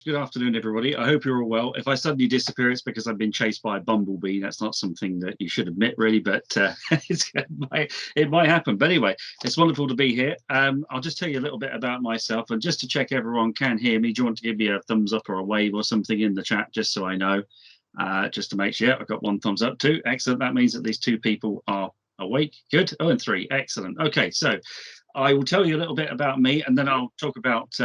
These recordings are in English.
Good afternoon, everybody. I hope you're all well. If I suddenly disappear, it's because I've been chased by a bumblebee. That's not something that you should admit, really, but it might happen. But anyway, it's wonderful to be here. I'll just tell you a little bit about myself, and just to check everyone can hear me, do you want to give me a thumbs up or a wave or something in the chat, just so I know, just to make sure? Yeah, I've got one thumbs up too. Excellent. That means at least two people are awake. Good. Oh, and three. Excellent. Okay, so I will tell you a little bit about me, and then I'll talk about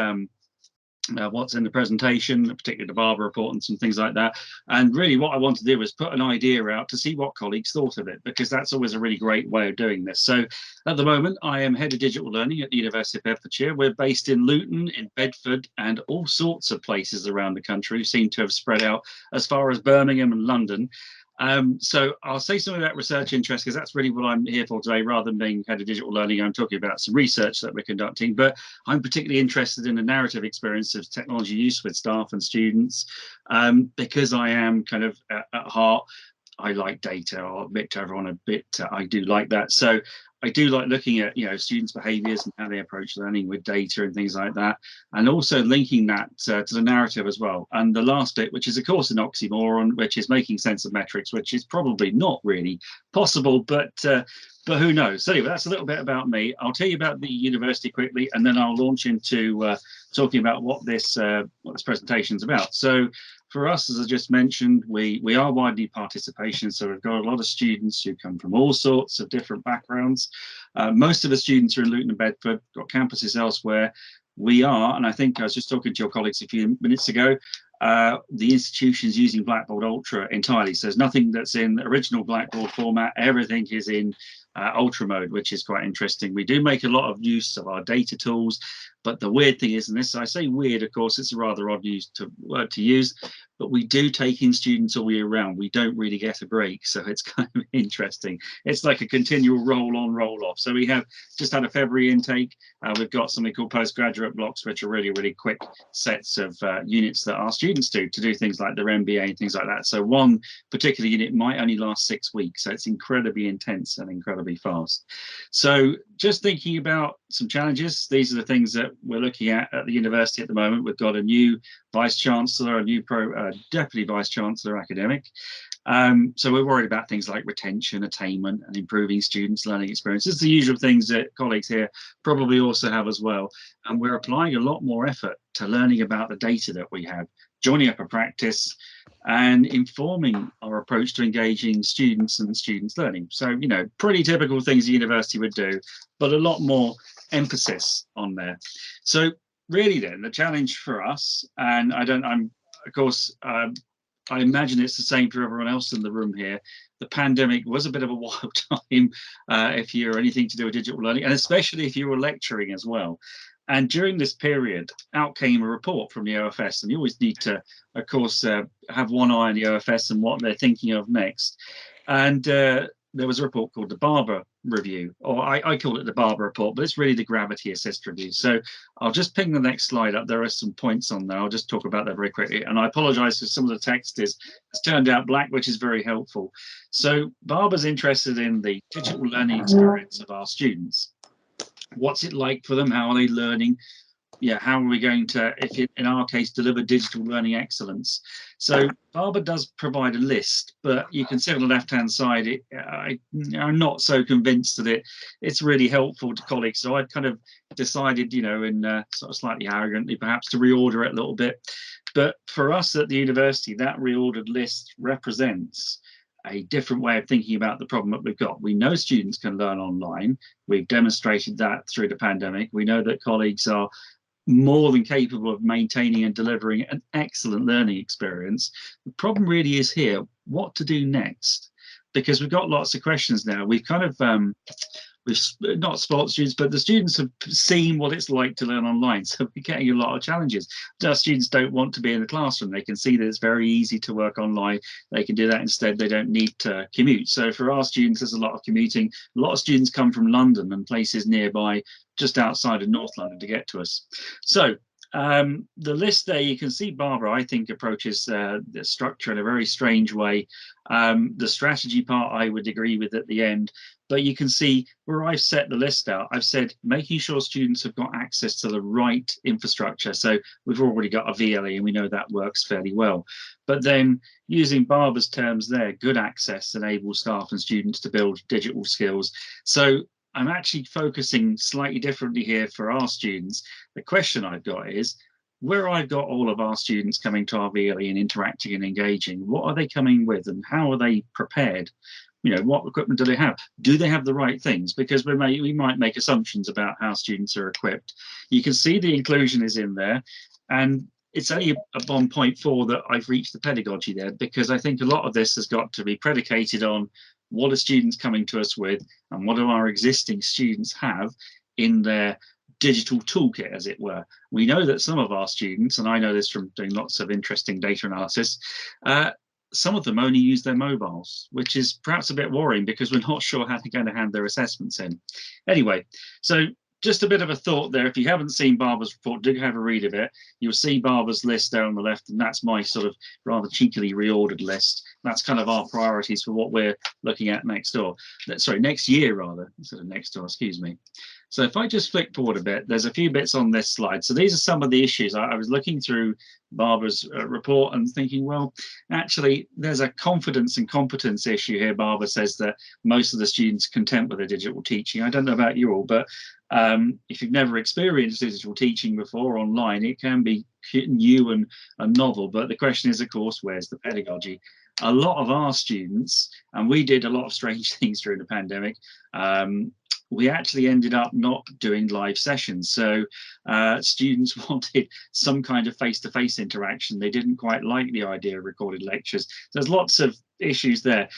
what's in the presentation, particularly the Barber report and some things like that. And really what I want to do is put an idea out to see what colleagues thought of it, because that's always a really great way of doing this. So at the moment, I am Head of Digital Learning at the University of Bedfordshire. We're based in Luton, in Bedford, and all sorts of places around the country. We seem to have spread out as far as Birmingham and London. So I'll say something about research interest, because that's really what I'm here for today. Rather than being head of digital learning, I'm talking about some research that we're conducting, but I'm particularly interested in the narrative experience of technology use with staff and students, because I am kind of at heart, I like data. I'll admit to everyone a bit, I do like that. So I do like looking at, students' behaviours and how they approach learning with data and things like that, and also linking that to the narrative as well. And the last bit, which is of course an oxymoron, which is making sense of metrics, which is probably not really possible, but who knows? So anyway, that's a little bit about me. I'll tell you about the university quickly, and then I'll launch into talking about what this presentation is about. So for us, as I just mentioned, we are widely participation, so we've got a lot of students who come from all sorts of different backgrounds. Most of the students are in Luton and Bedford, got campuses elsewhere. We are, and I think I was just talking to your colleagues a few minutes ago, the institution's using Blackboard Ultra entirely. So there's nothing that's in original Blackboard format. Everything is in Ultra mode, which is quite interesting. We do make a lot of use of our data tools, but the weird thing is, and this, I say weird, of course, it's a rather odd word to use, but we do take in students all year round. We don't really get a break, so it's kind of interesting. It's like a continual roll on, roll off. So we have just had a February intake. We've got something called postgraduate blocks, which are really, really quick sets of units that our students do to do things like their MBA and things like that. So one particular unit might only last 6 weeks. So it's incredibly intense and incredibly fast. So just thinking about some challenges, these are the things that we're looking at the university at the moment. We've got a new Vice Chancellor, a new Deputy Vice Chancellor academic. So we're worried about things like retention, attainment, and improving students' learning experiences. The usual things that colleagues here probably also have as well. And we're applying a lot more effort to learning about the data that we have, joining up a practice, and informing our approach to engaging students and students' learning. So, pretty typical things a university would do, but a lot more emphasis on there. So really then, the challenge for us, and of course, I imagine it's the same for everyone else in the room here. The pandemic was a bit of a wild time if you're anything to do with digital learning, and especially if you were lecturing as well. And during this period, out came a report from the OFS, and you always need to, of course, have one eye on the OFS and what they're thinking of next. And there was a report called the Barber Review, or I call it the Barber Report, but it's really the Gravity Assist Review. So I'll just ping the next slide up. There are some points on there. I'll just talk about that very quickly. And I apologize for some of the text it's turned out black, which is very helpful. So Barber's interested in the digital learning experience of our students. What's it like for them? How are they learning? How are we going to, in our case, deliver digital learning excellence? So Barber does provide a list, but you can see on the left-hand side, I'm not so convinced that it's really helpful to colleagues. So I've kind of decided, in sort of slightly arrogantly, perhaps, to reorder it a little bit. But for us at the university, that reordered list represents a different way of thinking about the problem that we've got. We know students can learn online. We've demonstrated that through the pandemic. We know that colleagues are more than capable of maintaining and delivering an excellent learning experience. The problem really is here, what to do next? Because we've got lots of questions now. We've kind of, we've not spoiled students, but the students have seen what it's like to learn online. So we're getting a lot of challenges. Our students don't want to be in the classroom. They can see that it's very easy to work online. They can do that instead. They don't need to commute. So for our students, there's a lot of commuting. A lot of students come from London and places nearby, just outside of North London, to get to us. So The list there, you can see Barbara, I think, approaches the structure in a very strange way. The strategy part I would agree with at the end, but you can see where I've set the list out, I've said making sure students have got access to the right infrastructure. So we've already got a VLE and we know that works fairly well. But then using Barbara's terms there, good access enables staff and students to build digital skills. So I'm actually focusing slightly differently here for our students. The question I've got is, where I've got all of our students coming to our VLE and interacting and engaging, what are they coming with and how are they prepared? You know, what equipment do they have? Do they have the right things? Because we might make assumptions about how students are equipped. You can see the inclusion is in there, and it's only on point 4 that I've reached the pedagogy there, because I think a lot of this has got to be predicated on what are students coming to us with and what do our existing students have in their digital toolkit, as it were. We know that some of our students, and I know this from doing lots of interesting data analysis, some of them only use their mobiles, which is perhaps a bit worrying because we're not sure how they're going to hand their assessments in. Anyway, so just a bit of a thought there. If you haven't seen Barbara's report, do have a read of it. You'll see Barbara's list there on the left, and that's my sort of rather cheekily reordered list. That's kind of our priorities for what we're looking at next year rather, instead of next door, excuse me. So if I just flick forward a bit, there's a few bits on this slide. So these are some of the issues. I was looking through Barbara's report and thinking, well, actually, there's a confidence and competence issue here. Barbara says that most of the students are content with the digital teaching. I don't know about you all, but if you've never experienced digital teaching before online, it can be new and novel. But the question is, of course, where's the pedagogy? A lot of our students, and we did a lot of strange things during the pandemic, we actually ended up not doing live sessions. So students wanted some kind of face-to-face interaction. They didn't quite like the idea of recorded lectures. There's lots of issues there.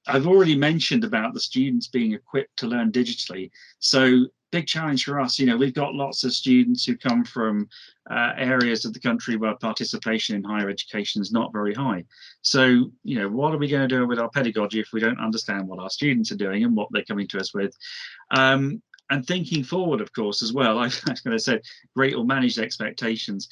I've already mentioned about the students being equipped to learn digitally. So big challenge for us. You know, we've got lots of students who come from areas of the country where participation in higher education is not very high. So, you know, what are we going to do with our pedagogy if we don't understand what our students are doing and what they're coming to us with? And thinking forward, of course, as well, I was going to say great or managed expectations.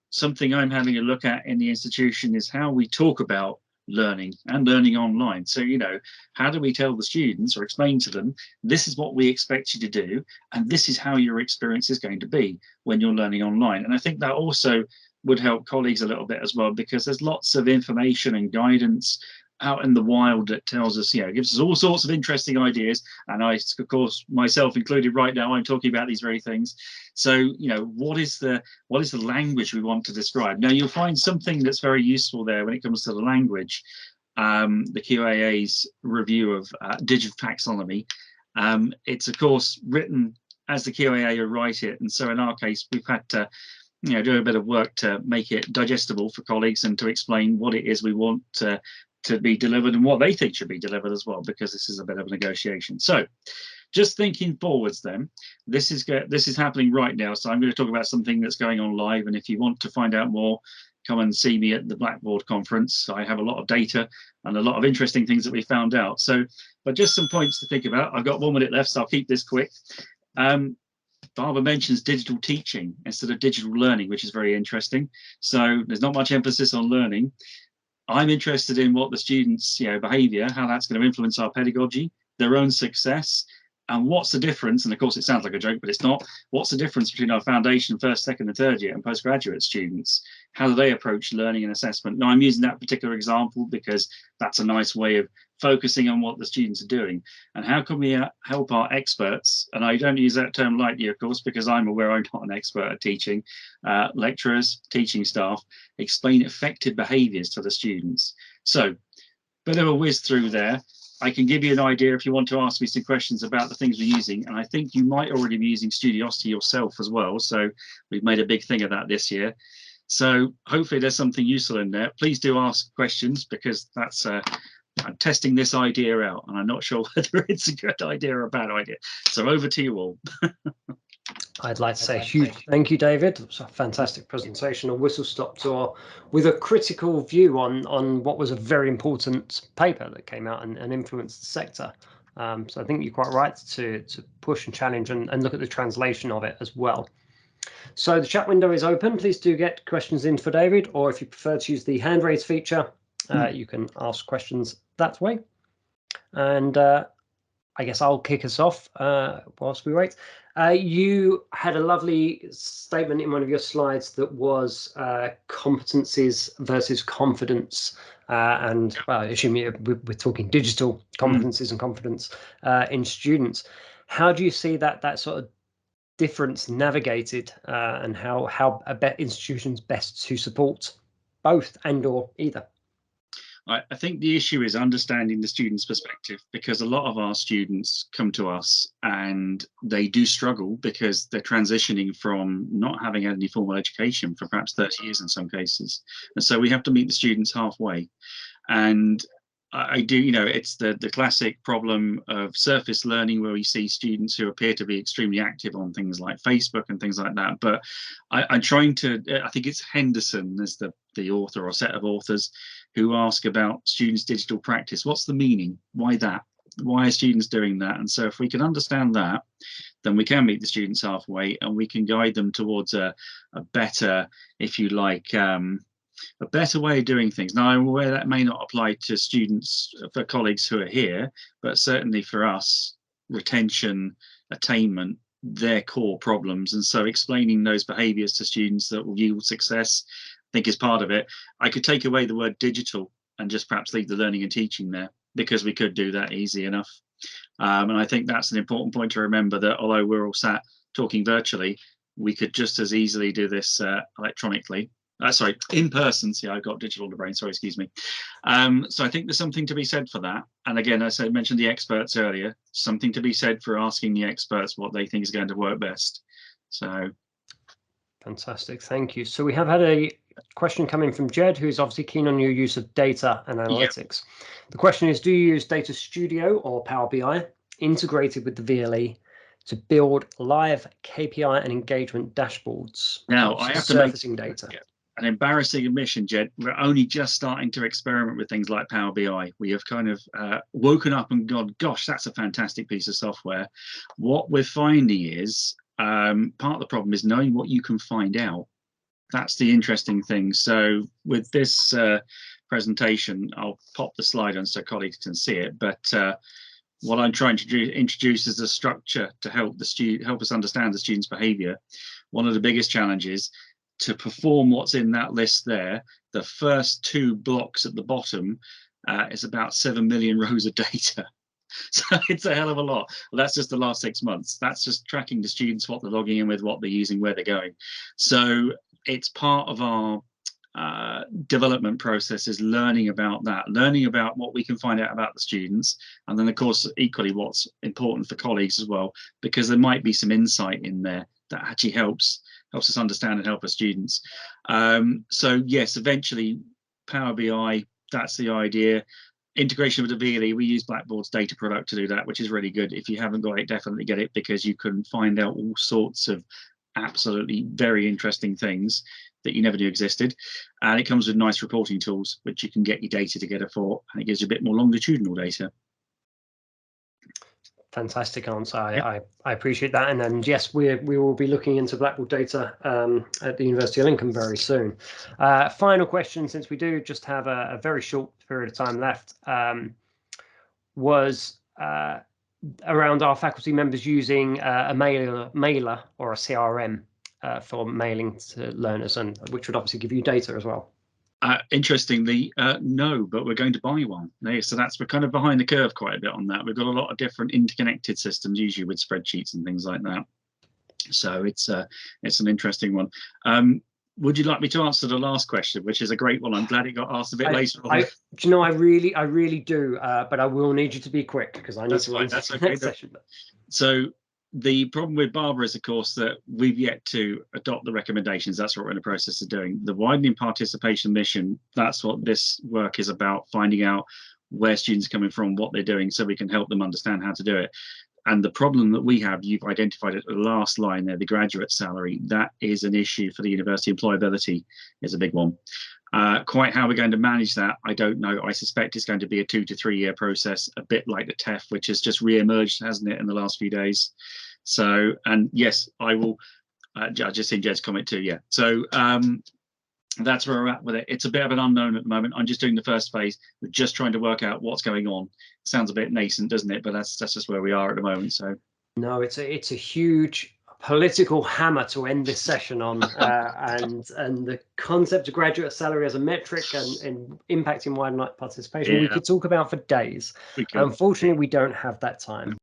Something I'm having a look at in the institution is how we talk about learning and learning online. So, you know, how do we tell the students or explain to them, this is what we expect you to do, and this is how your experience is going to be when you're learning online. And I think that also would help colleagues a little bit as well, because there's lots of information and guidance out in the wild that tells us, you know, gives us all sorts of interesting ideas. And I, of course, myself included right now, I'm talking about these very things. So, you know, what is the language we want to describe? Now, you'll find something that's very useful there when it comes to the language. The QAA's review of digital taxonomy. It's, of course, written as the QAA write it. And so in our case, we've had to, you know, do a bit of work to make it digestible for colleagues and to explain what it is we want to be delivered and what they think should be delivered as well, because this is a bit of a negotiation. So just thinking forwards then, this is happening right now. So I'm going to talk about something that's going on live. And if you want to find out more, come and see me at the Blackboard conference. I have a lot of data and a lot of interesting things that we found out. So, but just some points to think about. I've got 1 minute left, so I'll keep this quick. Barbara mentions digital teaching instead of digital learning, which is very interesting. So there's not much emphasis on learning. I'm interested in what the students' behavior, how that's going to influence our pedagogy, their own success, and what's the difference, and of course it sounds like a joke, but it's not, what's the difference between our foundation, first, second and third year and postgraduate students? How do they approach learning and assessment? Now, I'm using that particular example because that's a nice way of focusing on what the students are doing. And how can we help our experts, and I don't use that term lightly, of course, because I'm aware I'm not an expert at teaching, lecturers, teaching staff, explain effective behaviours to the students. So, bit of a whiz through there. I can give you an idea if you want to ask me some questions about the things we're using. And I think you might already be using Studiosity yourself as well. So we've made a big thing of that this year. So hopefully there's something useful in there. Please do ask questions, because that's I'm testing this idea out and I'm not sure whether it's a good idea or a bad idea. So over to you all. I'd like to say a huge thank you, David. It was a fantastic presentation, a whistle-stop tour with a critical view on what was a very important paper that came out and influenced the sector. So I think you're quite right to push and challenge and look at the translation of it as well. So the chat window is open. Please do get questions in for David, or if you prefer to use the hand raise feature, you can ask questions that way. And I guess I'll kick us off whilst we wait. You had a lovely statement in one of your slides that was competencies versus confidence. And well, assuming we're talking digital competencies and confidence in students. How do you see that sort of difference navigated, and how institutions best to support both and or either? I think the issue is understanding the student's perspective, because a lot of our students come to us and they do struggle because they're transitioning from not having had any formal education for perhaps 30 years in some cases. And so we have to meet the students halfway. And I do, it's the classic problem of surface learning, where we see students who appear to be extremely active on things like Facebook and things like that. But I'm trying to, I think it's Henderson as the author or set of authors who ask about students' digital practice. What's the meaning? Why that? Why are students doing that? And so if we can understand that, then we can meet the students halfway and we can guide them towards a better, if you like, a better way of doing things. Now, I'm aware that may not apply to students, for colleagues who are here, but certainly for us, retention, attainment, they're core problems. And so explaining those behaviours to students that will yield success, I think, is part of it. I could take away the word digital and just perhaps leave the learning and teaching there, because we could do that easy enough. And I think that's an important point to remember, that although we're all sat talking virtually, we could just as easily do this electronically. Sorry, in person. See, I got digital in the brain. Sorry, excuse me. So I think there's something to be said for that. And again, as I mentioned the experts earlier, something to be said for asking the experts what they think is going to work best. So fantastic, thank you. So we have had a question coming from Jed, who is obviously keen on your use of data and analytics. Yeah. The question is, do you use Data Studio or Power BI integrated with the VLE to build live KPI and engagement dashboards? Now, I have surfacing data. Yeah. An embarrassing admission, Jed. We're only just starting to experiment with things like Power BI. We have kind of woken up and gone, gosh, that's a fantastic piece of software. What we're finding is part of the problem is knowing what you can find out. That's the interesting thing. So with this presentation, I'll pop the slide on so colleagues can see it. But what I'm trying to introduce is a structure to help us understand the student's behaviour. One of the biggest challenges to perform what's in that list there, the first two blocks at the bottom is about 7 million rows of data. So it's a hell of a lot. Well, that's just the last 6 months. That's just tracking the students, what they're logging in with, what they're using, where they're going. So it's part of our development process, is learning about that, learning about what we can find out about the students. And then, of course, equally what's important for colleagues as well, because there might be some insight in there that actually helps us understand and help our students. So yes, eventually Power BI, that's the idea. Integration with the VLE, we use Blackboard's data product to do that, which is really good. If you haven't got it, definitely get it, because you can find out all sorts of absolutely very interesting things that you never knew existed. And it comes with nice reporting tools, which you can get your data together for, and it gives you a bit more longitudinal data. Fantastic answer. I appreciate that. And then, yes, we will be looking into Blackboard data at the University of Lincoln very soon. Final question, since we do just have a very short period of time left, was around our faculty members using a mailer or a CRM for mailing to learners, and which would obviously give you data as well. Interestingly, no, but we're going to buy one. So we're kind of behind the curve quite a bit on that. We've got a lot of different interconnected systems, usually with spreadsheets and things like that. So it's an interesting one. Would you like me to answer the last question, which is a great one? I'm glad it got asked a bit later on. Do you know, I really do, but I will need you to be quick, because I need to run to the next session. So the problem with Barbara is, of course, that we've yet to adopt the recommendations. That's what we're in the process of doing. The widening participation mission, that's what this work is about, finding out where students are coming from, what they're doing, so we can help them understand how to do it. And the problem that we have, you've identified at the last line there, the graduate salary, that is an issue for the university. Employability is a big one. Quite how we're going to manage that, I don't know. I suspect it's going to be a 2 to 3 year process, a bit like the TEF, which has just re-emerged, hasn't it, in the last few days. So, and yes, I will I just seen Jed's comment too. Yeah. So that's where we're at with it. It's a bit of an unknown at the moment. I'm just doing the first phase. We're just trying to work out what's going on. Sounds a bit nascent, doesn't it? But that's just where we are at the moment. So no, it's a huge political hammer to end this session on, and the concept of graduate salary as a metric and impacting wider participation, we could talk about for days. we could. Unfortunately, we don't have that time.